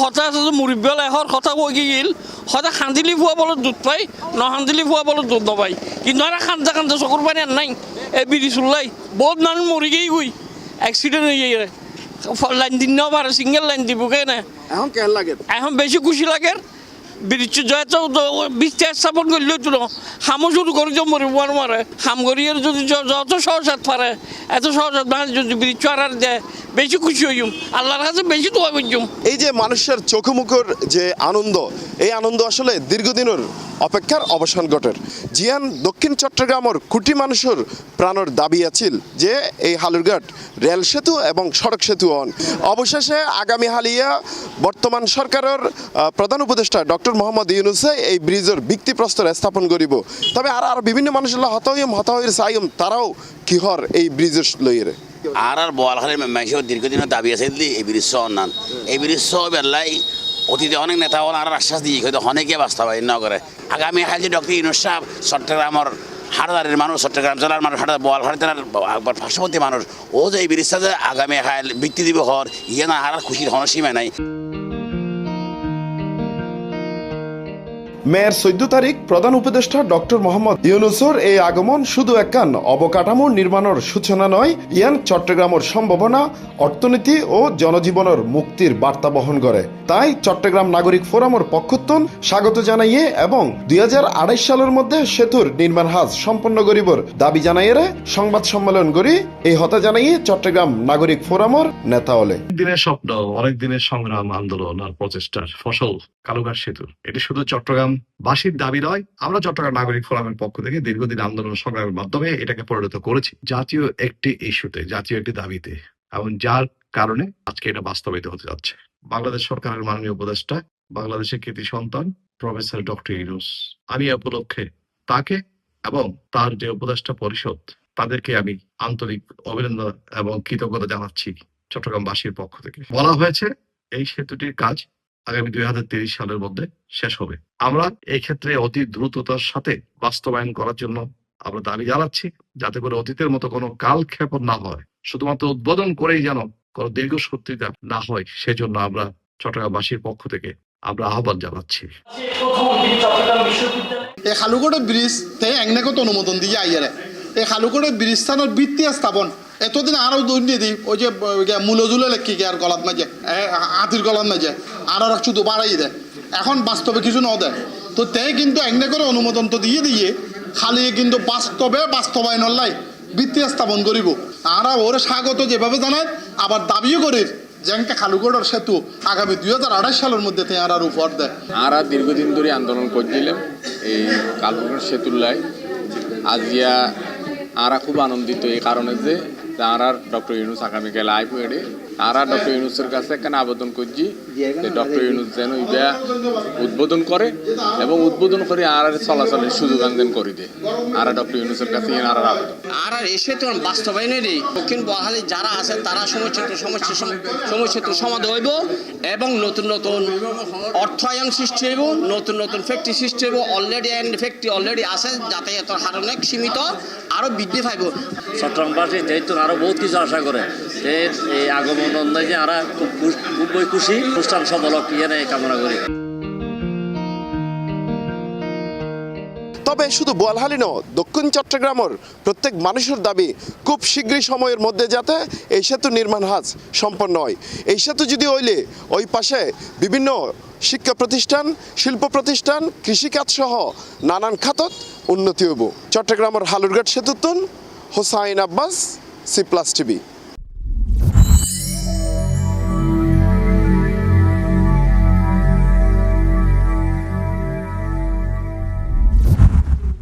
কথা আছে যে মুরব্বীল এহর কথা কৈ গিল হয়তো খান্দিলি ফুয়া বলত দুধ পাই নখান্দিলি ফুয়া বলত দুধ নাপাই কিন্তু আর খান্দা খান্দা চকুর পানি আর নাই এই বিড়ি চুল্লাই বহুত মানুষ মরি গিয়ে গুই অ্যাক্সিডেন্ট হয়ে যায় লাইন দিন নেওয়া পারে সিঙ্গেল লাইন দিব কে না এখন কেন লাগে এখন বেশি খুশি লাগে বিরিচ জয়তো বৃষ্টি স্থাপন করলেও তো হামও শুরু করে যে মরিব মারে হাম করিয়ে যদি যত সহজ হাত পারে এত সহজ হাত মানে যদি বিরিচ আর দেয় বেশি খুশি হইম আল্লাহর কাছে বেশি দোয়া করছুম। এই যে মানুষের চোখমুখের যে আনন্দ এই আনন্দ আসলে দীর্ঘদিনের অপেক্ষার অবসান ঘটের জিয়ান দক্ষিণ চট্টগ্রামের কোটি মানুষের প্রাণের দাবি আছিল যে এই হালুরঘাট রেল সেতু এবং সড়ক সেতু হন অবশেষে আগামী হালিয়া বর্তমান সরকারের প্রধান উপদেষ্টা ডক্টর মোহাম্মদ ইউনুসে এই ব্রিজের ভিত্তিপ্রস্তর স্থাপন করিব তবে আর বিভিন্ন মানুষের হতাহইর চাইম তারাও কিহর এই ব্রিজের লইয়ে আর বোয়ালখালীর মানুষের দীর্ঘদিনের দাবি আছে এই ব্রিজ অন্যান এই ব্রিজ বেলাই অতীতে অনেক নেতা হল আর আশ্বাস দিয়ে হয়তো অনেকে বাস্তবায়ন করে আগামী হাল যে ডক্টর ইউনুস সাহেব চট্টগ্রামের হাটদারের মানুষ চট্টগ্রাম জেলার মানুষ বোয়ালখালী জেলার পার্শ্ববর্তী মানুষ ও যে এই ব্রিজটা যে আগামী হাল বৃত্তি দিব হর ইয়ে না আর খুশির কোনো সীমা নাই। মেয়ের 14 তারিখ প্রধান উপদেষ্টা ডক্টর মোহাম্মদ ইউনুসের এই আগমন শুধু একখান অবকাঠামো নির্মাণের সূচনা নয় ইয়ান চট্টগ্রামের সম্ভাবনা অর্থনীতি ও জনজীবনের মুক্তির বার্তা বহন করে তাই চট্টগ্রাম নাগরিক ফোরামের পক্ষত্তন স্বাগত জানাইয়ে এবং 2028 সালের মধ্যে সেতুর নির্মাণ কাজ সম্পন্ন করিবার দাবি জানাইয়ে সংবাদ সম্মেলন করি এই হতা জানাইয়ে চট্টগ্রাম নাগরিক ফোরামের নেতা হলে দিনের স্বপ্ন অনেক দিনের সংগ্রাম আন্দোলন আর প্রচেষ্টার ফসল কালুঘাট সেতু এটি শুধু চট্টগ্রাম বাসীর দাবি নয় আমরা চট্টগ্রাম নাগরিক ফোরামের পক্ষ থেকে দীর্ঘদিন আন্দোলন সংগ্রামের মাধ্যমে এটাকে পরিণত করেছি জাতীয় একটি ইস্যুতে জাতীয় একটি দাবিতে এবং যার কারণে আজকে এটা বাস্তবায়িত হতে যাচ্ছে। বাংলাদেশ সরকারের মাননীয় উপদেষ্টা বাংলাদেশের কৃতি সন্তান প্রফেসর ডক্টর ইউনুস আমি উপলক্ষে তাকে এবং তার যে উপদেষ্টা পরিষদ তাদেরকে আমি আন্তরিক অভিনন্দন এবং কৃতজ্ঞতা জানাচ্ছি চট্টগ্রামবাসীর পক্ষ থেকে। বলা হয়েছে এই সেতুটির কাজ আগামী 2030 সালের মধ্যে শেষ হবে। আমরা এই ক্ষেত্রে অতি দ্রুততার সাথে বাস্তবায়ন করার জন্য আমরা দাবি জানাচ্ছি যাতে করে অতীতের মতো কোনো কালক্ষেপণ না হয় শুধুমাত্র উদ্বোধন করেই যেন কোনো দীর্ঘসূত্রিতা না হয় সেজন্য আমরা চট্টগ্রামবাসীর পক্ষ থেকে আমরা আহ্বান জানাচ্ছি। এই খালুকোটের ব্রিজ তাই একনাকত অনুমোদন দিয়ে আইয়ারে এই খালুকোটের ব্রিজ স্থানের ভিত্তি স্থাপন এতদিন আরও দৈন্য দিই ওই যে মূলজুলে লেখি আর গলাত মাঝে হাতির গলাত মাঝে আরও শুধু বাড়াই দেয় এখন বাস্তবে কিছু ন দেয় তো তাই কিন্তু একনা করে অনুমোদন তো দিয়ে খালি কিন্তু বাস্তবে বাস্তবায়ন লাই ভিত্তি স্থাপন করিব আর ওরা স্বাগত যেভাবে জানায় আবার দাবিও করির যেটা খালুকোটের সেতু আগামী 2028 সালের মধ্যে আর উপহার দেয়। আর দীর্ঘদিন ধরে আন্দোলন করছিলাম এই খালুকোট সেতুর লাই আজিয়া আরা খুব আনন্দিত এই কারণে যে তারা ডক্টর ইউনুস আগামীকাল আইব এড়ে তারা ডক্টর ইউনুসের কাছে এখানে আবেদন করছি যে ডক্টর ইউনুস যেন ইটা উদ্বোধন করে এবং উদ্বোধন করে আর চলাচলের সুযোগ আনদেন করে দেয় আর ডক্টর ইউনুসের কাছে আর আবেদন আর এসে তো বাস্তবায়নেরই দক্ষিণ বহালি যারা আছে তারা সমস্যার সমাধান হইব এবং নতুন নতুন অর্থায়ন সৃষ্টি হইব নতুন নতুন ফ্যাক্টরি সৃষ্টি হইব অলরেডি ফ্যাক্টরি অলরেডি আছে যাতায়াতের হার অনেক সীমিত আরও বৃদ্ধি পাইব। চট্টগ্রামবাসী যেহেতু আরো বহুত কিছু আশা করে এই আগমন অনুযায়ী আমরা খুবই খুশি অনুষ্ঠান সফল কামনা করি। তবে শুধু বোয়ালখালী নয় দক্ষিণ চট্টগ্রামের প্রত্যেক মানুষের দাবি খুব শীঘ্রই সময়ের মধ্যে যাতে এই সেতু নির্মাণ কাজ সম্পন্ন হয়। এই সেতু যদি হইলে ওই পাশে বিভিন্ন শিক্ষা প্রতিষ্ঠান শিল্প প্রতিষ্ঠান কৃষিকাজ সহ নানান খাতত উন্নতি হইব। চট্টগ্রামের হালুরঘাট সেতুতুন হোসাইন আব্বাস, সি+ টিভি।